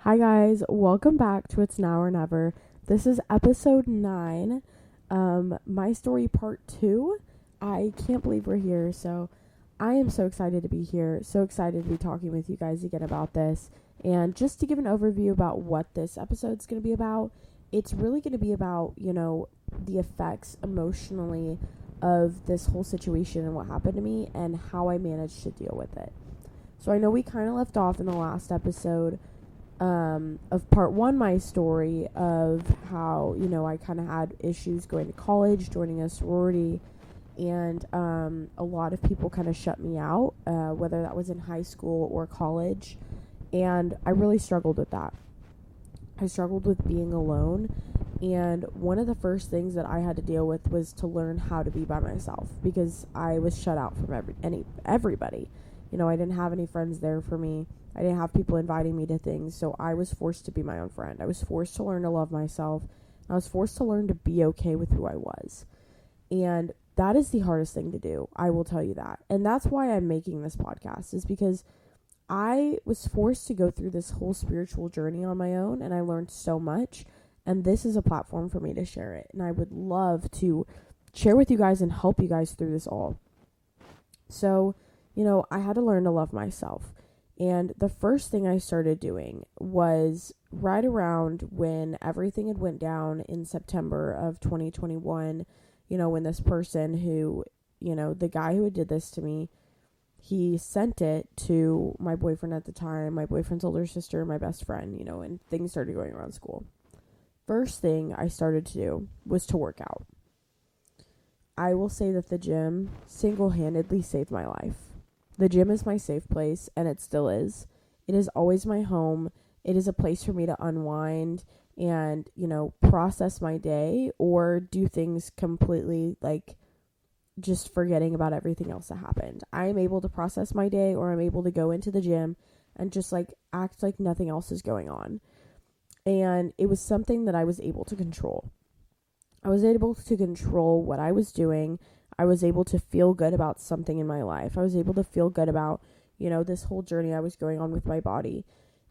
Hi guys, welcome back to It's Now or Never. This is episode 9, my story part 2. I can't believe we're here, so I am so excited to be here, so excited to be talking with you guys again about this. And just to give an overview about what this episode's going to be about, it's really going to be about, the effects emotionally of this whole situation and what happened to me and how I managed to deal with it. So I know we kind of left off in the last episode of part 1, my story of how, I kind of had issues going to college, joining a sorority, and a lot of people kind of shut me out, whether that was in high school or college, and I really struggled with that. I struggled with being alone, and one of the first things that I had to deal with was to learn how to be by myself, because I was shut out from everybody. I didn't have any friends there for me. I didn't have people inviting me to things, so I was forced to be my own friend. I was forced to learn to love myself. I was forced to learn to be okay with who I was. And that is the hardest thing to do, I will tell you that. And that's why I'm making this podcast, is because I was forced to go through this whole spiritual journey on my own, and I learned so much, and this is a platform for me to share it. And I would love to share with you guys and help you guys through this all. So, I had to learn to love myself. And the first thing I started doing was right around when everything had went down in September of 2021, when this person who, the guy who did this to me, he sent it to my boyfriend at the time, my boyfriend's older sister, my best friend, and things started going around school. First thing I started to do was to work out. I will say that the gym single-handedly saved my life. The gym is my safe place, and it still is. It is always my home. It is a place for me to unwind and, process my day or do things completely like just forgetting about everything else that happened. I am able to process my day, or I'm able to go into the gym and just act like nothing else is going on. And it was something that I was able to control. I was able to control what I was doing. I was able to feel good about something in my life. I was able to feel good about, this whole journey I was going on with my body.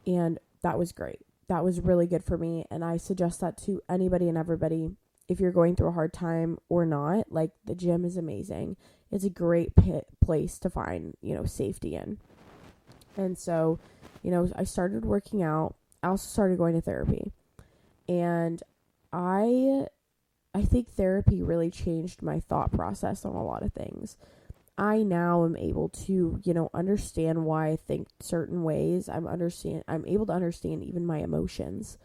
And that was great. That was really good for me. And I suggest that to anybody and everybody. If you're going through a hard time or not, the gym is amazing. It's a great place to find, safety in. And so, I started working out. I also started going to therapy. And I think therapy really changed my thought process on a lot of things. I now am able to, understand why I think certain ways. I'm able to understand even my emotions.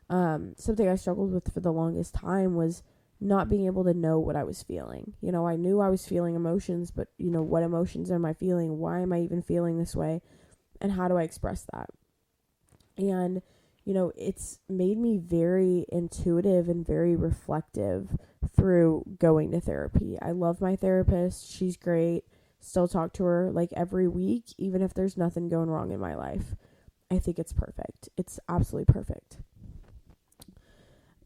Something I struggled with for the longest time was not being able to know what I was feeling. I knew I was feeling emotions, but, what emotions am I feeling? Why am I even feeling this way? And how do I express that? And it's made me very intuitive and very reflective through going to therapy. I love my therapist. She's great. Still talk to her every week, even if there's nothing going wrong in my life. I think it's perfect. It's absolutely perfect.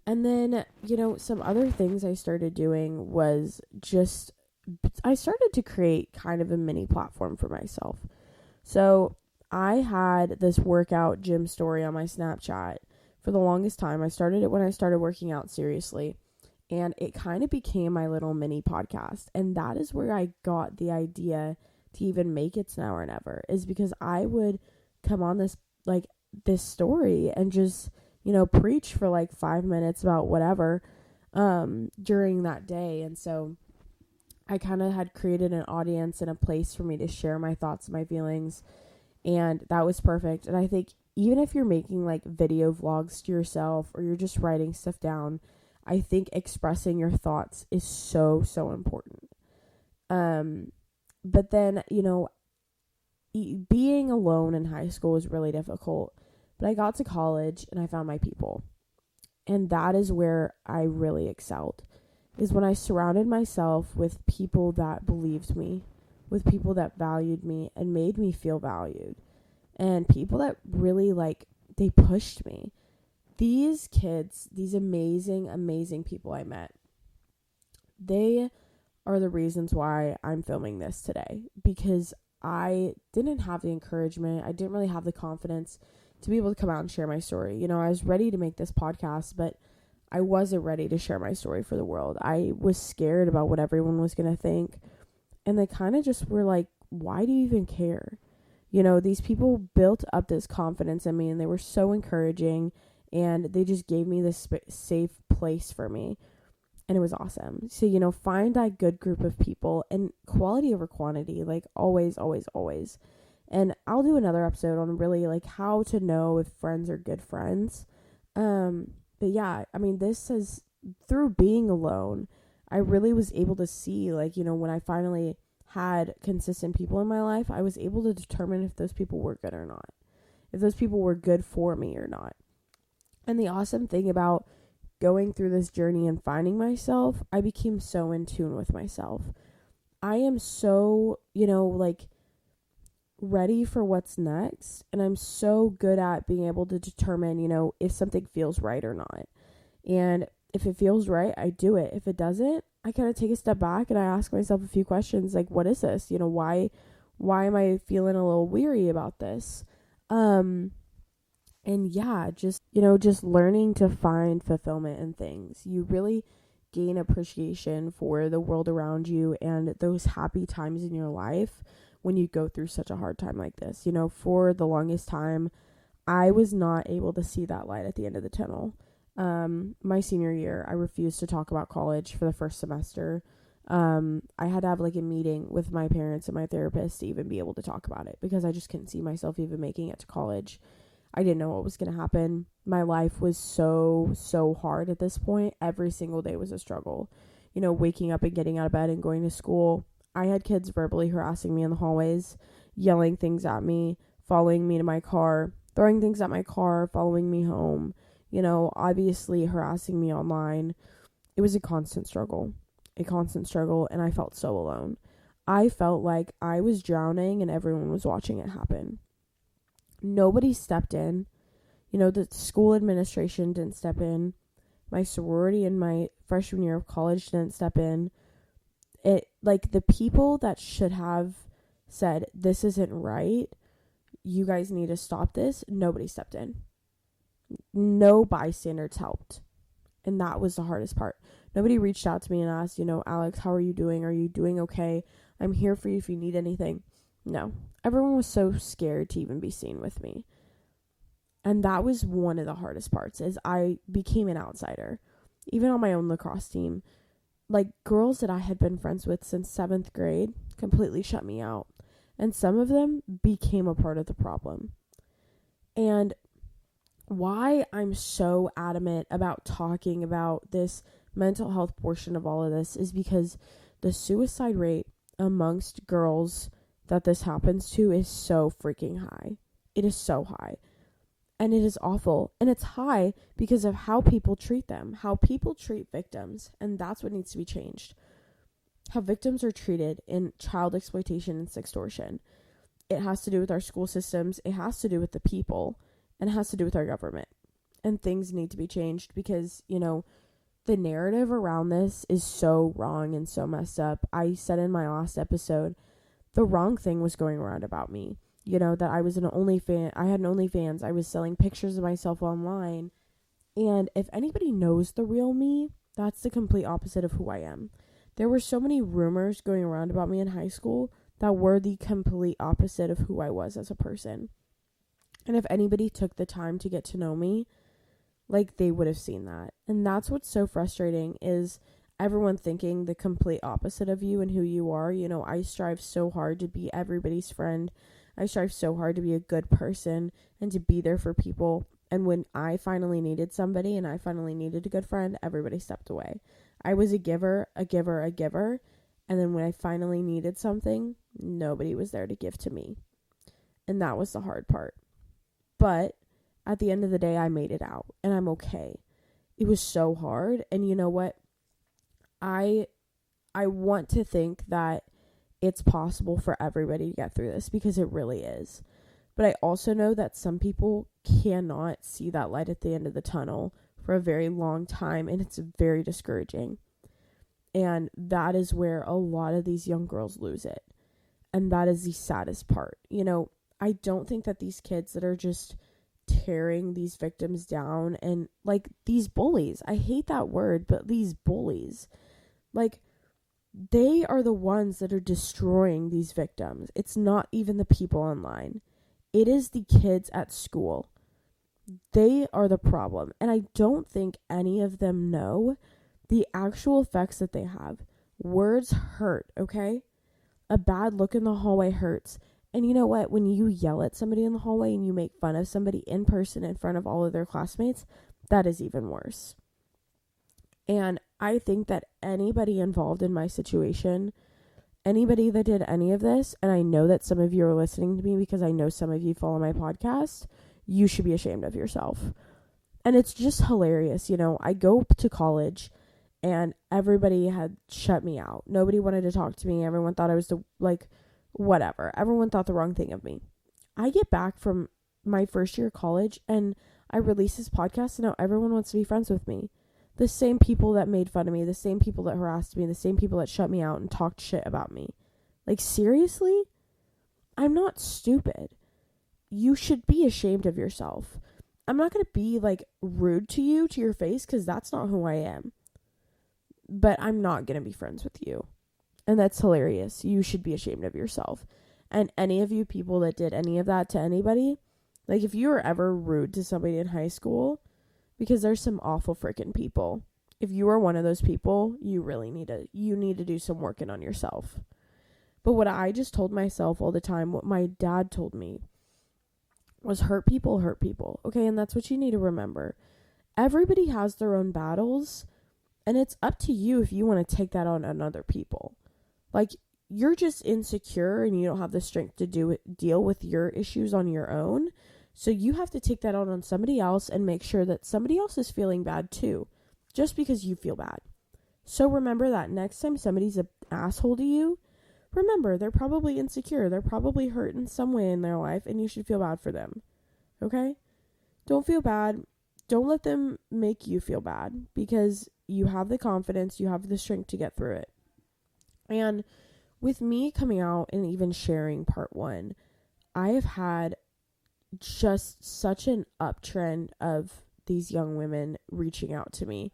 And then, some other things I started doing was I started to create kind of a mini platform for myself. So I had this workout gym story on my Snapchat for the longest time. I started it when I started working out seriously, and it kind of became my little mini podcast. And that is where I got the idea to even make It's Now or Never, is because I would come on this story and just, preach for 5 minutes about whatever during that day. And so I kind of had created an audience and a place for me to share my thoughts and my feelings. And that was perfect. And I think even if you're making video vlogs to yourself, or you're just writing stuff down, I think expressing your thoughts is so, so important. But then, being alone in high school was really difficult. But I got to college and I found my people. And that is where I really excelled, is when I surrounded myself with people that believed me, with people that valued me and made me feel valued, and people that really they pushed me. These kids, these amazing, amazing people I met, they are the reasons why I'm filming this today, because I didn't have the encouragement. I didn't really have the confidence to be able to come out and share my story. You know, I was ready to make this podcast, but I wasn't ready to share my story for the world. I was scared about what everyone was going to think. And they kind of just were like, why do you even care? You know, these people built up this confidence in me, and they were so encouraging, and they just gave me this safe place for me. And it was awesome. So, you know, find that good group of people, and quality over quantity, like always, always, always. And I'll do another episode on really like how to know if friends are good friends. But yeah, I mean, this is through being alone, I really was able to see, like, you know, when I finally had consistent people in my life, I was able to determine if those people were good or not, if those people were good for me or not. And the awesome thing about going through this journey and finding myself, I became so in tune with myself. I am so, you know, like ready for what's next, and I'm so good at being able to determine, you know, if something feels right or not. And if it feels right, I do it. If it doesn't, I kind of take a step back and I ask myself a few questions, like, what is this? You know, why am I feeling a little weary about this? And yeah, just, you know, just learning to find fulfillment in things. You really gain appreciation for the world around you and those happy times in your life when you go through such a hard time like this. You know, for the longest time, I was not able to see that light at the end of the tunnel. My senior year, I refused to talk about college for the first semester. I had to have like a meeting with my parents and my therapist to even be able to talk about it, because I just couldn't see myself even making it to college. I didn't know what was going to happen. My life was so hard at this point. Every single day was a struggle. You know, waking up and getting out of bed and going to school. I had kids verbally harassing me in the hallways, yelling things at me, following me to my car, throwing things at my car, following me home, you know, obviously harassing me online. It was a constant struggle, and I felt so alone. I felt like I was drowning and everyone was watching it happen. Nobody stepped in. You know, the school administration didn't step in. My sorority in my freshman year of college didn't step in. It, like, the people that should have said, this isn't right, you guys need to stop this, nobody stepped in. No bystanders helped. And that was the hardest part. Nobody reached out to me and asked, you know, Alex, how are you doing? Are you doing okay? I'm here for you if you need anything. No. Everyone was so scared to even be seen with me. And that was one of the hardest parts, is I became an outsider. Even on my own lacrosse team, like, girls that I had been friends with since 7th grade completely shut me out. And some of them became a part of the problem. And why I'm so adamant about talking about this mental health portion of all of this is because the suicide rate amongst girls that this happens to is so freaking high. It is so high. And it is awful. And it's high because of how people treat them, how people treat victims. And that's what needs to be changed. How victims are treated in child exploitation and sextortion. It has to do with our school systems. It has to do with the people. And it has to do with our government. And things need to be changed because, you know, the narrative around this is so wrong and so messed up. I said in my last episode, the wrong thing was going around about me. You know, that I was an I had an OnlyFans. I was selling pictures of myself online. And if anybody knows the real me, that's the complete opposite of who I am. There were so many rumors going around about me in high school that were the complete opposite of who I was as a person. And if anybody took the time to get to know me, like, they would have seen that. And that's what's so frustrating, is everyone thinking the complete opposite of you and who you are. You know, I strive so hard to be everybody's friend. I strive so hard to be a good person and to be there for people. And when I finally needed somebody and I finally needed a good friend, everybody stepped away. I was a giver. And then when I finally needed something, nobody was there to give to me. And that was the hard part. But at the end of the day, I made it out and I'm okay. It was so hard. And you know what? I want to think that it's possible for everybody to get through this, because it really is. But I also know that some people cannot see that light at the end of the tunnel for a very long time, and it's very discouraging. And that is where a lot of these young girls lose it. And that is the saddest part. You know, I don't think that these kids that are just tearing these victims down, and like these bullies, I hate that word, but these bullies, like, they are the ones that are destroying these victims. It's not even the people online. It is the kids at school. They are the problem. And I don't think any of them know the actual effects that they have. Words hurt, okay? A bad look in the hallway hurts. And you know what? When you yell at somebody in the hallway and you make fun of somebody in person in front of all of their classmates, that is even worse. And I think that anybody involved in my situation, anybody that did any of this, and I know that some of you are listening to me because I know some of you follow my podcast, you should be ashamed of yourself. And it's just hilarious. You know, I go to college and everybody had shut me out. Nobody wanted to talk to me. Everyone thought I was whatever. Everyone thought the wrong thing of me. I get back from my first year of college and I release this podcast and now everyone wants to be friends with me. The same people that made fun of me, the same people that harassed me, the same people that shut me out and talked shit about me. Like, seriously? I'm not stupid. You should be ashamed of yourself. I'm not going to be, like, rude to you, to your face, because that's not who I am. But I'm not going to be friends with you. And that's hilarious. You should be ashamed of yourself. And any of you people that did any of that to anybody, like, if you were ever rude to somebody in high school, because there's some awful freaking people. If you are one of those people, you really need to do some working on yourself. But what I just told myself all the time, what my dad told me, was hurt people. Okay, and that's what you need to remember. Everybody has their own battles, and it's up to you if you want to take that on other people. Like, you're just insecure and you don't have the strength to deal with your issues on your own. So you have to take that on somebody else and make sure that somebody else is feeling bad too, just because you feel bad. So remember that next time somebody's an asshole to you, remember they're probably insecure. They're probably hurt in some way in their life and you should feel bad for them. Okay? Don't feel bad. Don't let them make you feel bad because you have the confidence, you have the strength to get through it. And with me coming out and even sharing part 1, I have had just such an uptrend of these young women reaching out to me,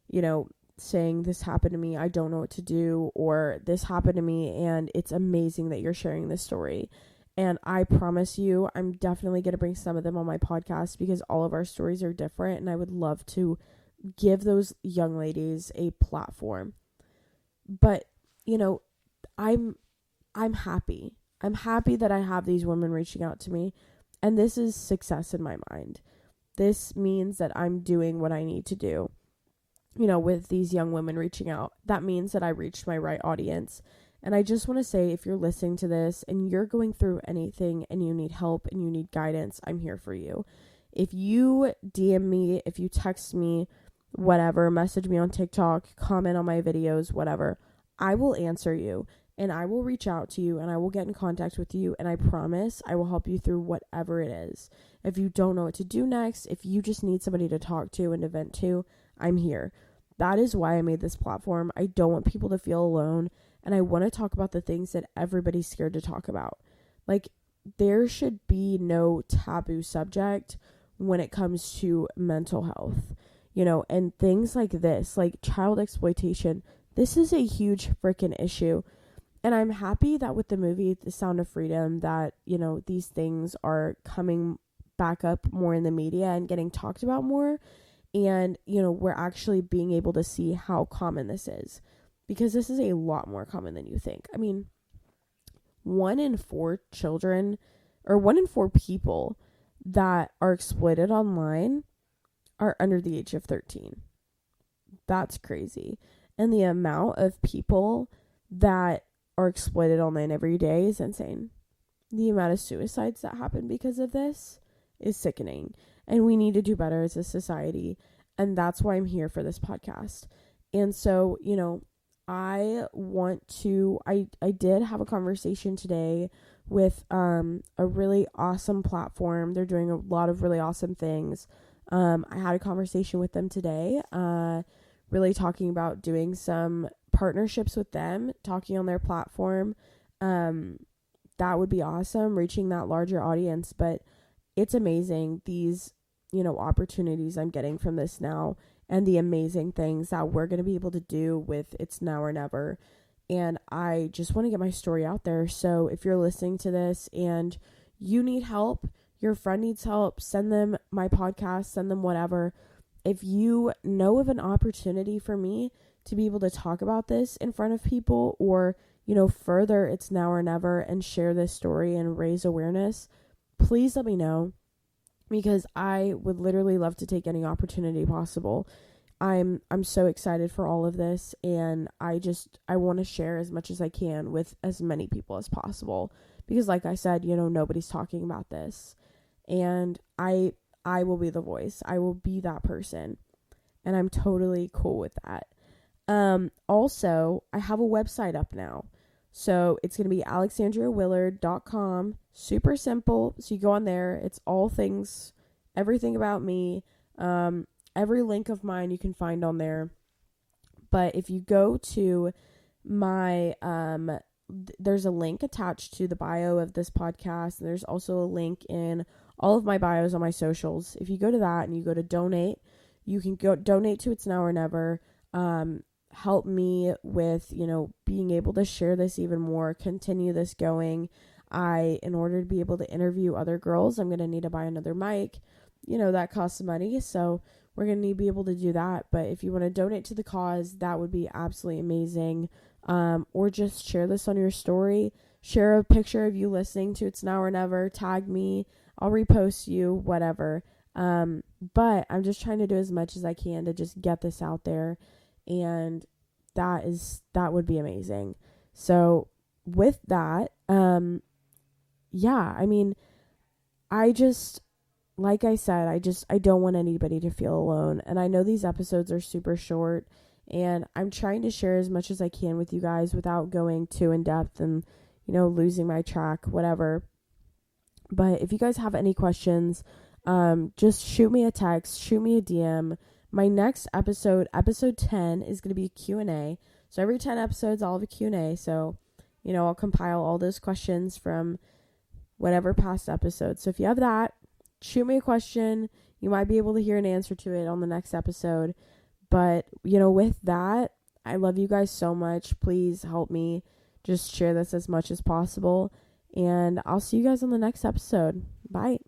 you know, saying this happened to me, I don't know what to do, or this happened to me and it's amazing that you're sharing this story. And I promise you, I'm definitely going to bring some of them on my podcast because all of our stories are different and I would love to give those young ladies a platform. But, you know, I'm happy. I'm happy that I have these women reaching out to me. And this is success in my mind. This means that I'm doing what I need to do, you know, with these young women reaching out. That means that I reached my right audience. And I just want to say, if you're listening to this and you're going through anything and you need help and you need guidance, I'm here for you. If you DM me, if you text me, whatever, message me on TikTok, comment on my videos, whatever, I will answer you. And I will reach out to you and I will get in contact with you. And I promise I will help you through whatever it is. If you don't know what to do next, if you just need somebody to talk to and to vent to, I'm here. That is why I made this platform. I don't want people to feel alone. And I want to talk about the things that everybody's scared to talk about. Like, there should be no taboo subject when it comes to mental health, you know, and things like this, like child exploitation. This is a huge freaking issue. And I'm happy that with the movie, The Sound of Freedom, that, you know, these things are coming back up more in the media and getting talked about more. And, you know, we're actually being able to see how common this is. Because this is a lot more common than you think. I mean, 1 in 4 children, or 1 in 4 people that are exploited online are under the age of 13. That's crazy. And the amount of people that are exploited online every day is insane. The amount of suicides that happen because of this is sickening. And we need to do better as a society. And that's why I'm here for this podcast. And so, you know, I did have a conversation today with a really awesome platform. They're doing a lot of really awesome things. I had a conversation with them today, really talking about doing some partnerships with them, talking on their platform. That would be awesome, reaching that larger audience. But it's amazing, these, opportunities I'm getting from this now, and the amazing things that we're going to be able to do with It's Now or Never. And I just want to get my story out there. So if you're listening to this and you need help, your friend needs help, send them my podcast, send them whatever. If you know of an opportunity for me to be able to talk about this in front of people, or, further It's Now or Never and share this story and raise awareness, please let me know, because I would literally love to take any opportunity possible. I'm so excited for all of this, and I want to share as much as I can with as many people as possible, because like I said, nobody's talking about this, and I will be the voice. I will be that person, and I'm totally cool with that. Also, I have a website up now. So it's going to be alexandriawillard.com. Super simple. So you go on there. It's all things, everything about me. Every link of mine you can find on there. But if you go to my, there's a link attached to the bio of this podcast. And there's also a link in all of my bios on my socials. If you go to that and you go to donate, you can go donate to It's Now or Never. Help me with, being able to share this even more, continue this going. In order to be able to interview other girls, I'm going to need to buy another mic. That costs money. So we're going to need to be able to do that. But if you want to donate to the cause, that would be absolutely amazing. Or just share this on your story. Share a picture of you listening to It's Now or Never. Tag me. I'll repost you, whatever. But I'm just trying to do as much as I can to just get this out there. And that would be amazing. So with that, yeah, I mean, like I said, I don't want anybody to feel alone. And I know these episodes are super short, and I'm trying to share as much as I can with you guys without going too in depth and, losing my track, whatever. But if you guys have any questions, just shoot me a text, shoot me a DM. My next episode 10, is going to be a Q&A. So every 10 episodes, I'll have a Q&A. So, I'll compile all those questions from whatever past episodes. So if you have that, shoot me a question. You might be able to hear an answer to it on the next episode. But, with that, I love you guys so much. Please help me just share this as much as possible. And I'll see you guys on the next episode. Bye.